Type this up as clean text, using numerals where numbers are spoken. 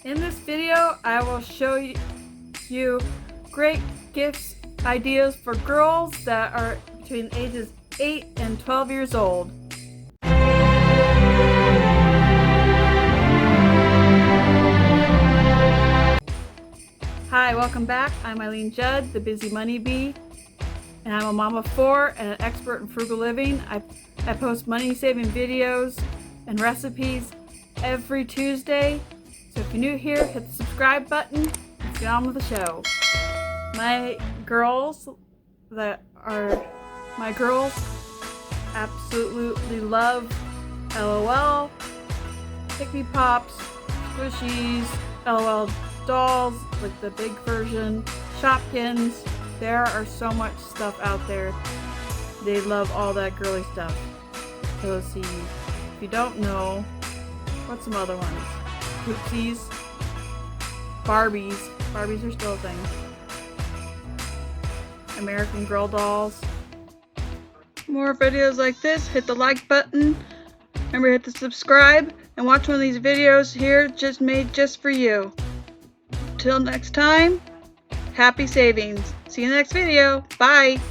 In this video, I will show you great gifts ideas for girls that are between ages 8 and 12 years old. Hi, welcome back. I'm Eileen Judd, the BusyMoneyBee, and I'm a mom of 4 and an expert in frugal living. I post money-saving videos and recipes every Tuesday. So if you're new here, hit the subscribe button. Let's get on with the show. My girls absolutely love LOL, Pick Me Pops, Squishies, LOL dolls, like the big version, Shopkins. There are so much stuff out there. They love all that girly stuff. So let's see. If you don't know, what's some other ones? Oopsies, Barbies. Barbies are still a thing. American Girl dolls. More videos like this, hit the like button. Remember, hit the subscribe and watch one of these videos here just made just for you. Till next time, happy savings. See you in the next video. Bye.